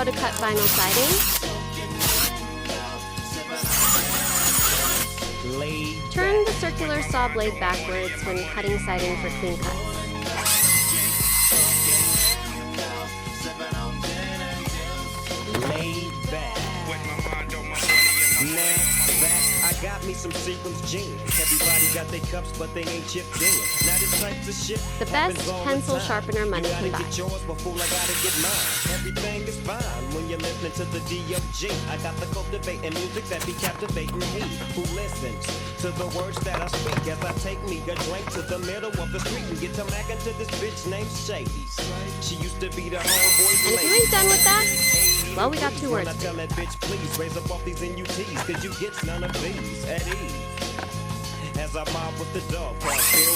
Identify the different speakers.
Speaker 1: how to cut vinyl siding. Turn the circular saw blade backwards when cutting siding for clean cuts.
Speaker 2: I got me some Seagram's jeans. Everybody got their cups, but they ain't chipped in. Now this type of shit.
Speaker 1: The best pencil sharpener money can buy.
Speaker 2: Get yours before I gotta get mine. Everything is fine when you're listening to the D.O.G. I got the cultivating music that be captivating he who listens to the words that I speak as I take me a drink to the middle of the street and get to mackin' to this bitch named Shady. She used to be the homeboy's
Speaker 1: And if you ain't done with that, well, we got 2 words.
Speaker 2: I tell that bitch, please raise up off these NUTs, cause you get none of these at ease. As I mob with the dog pound.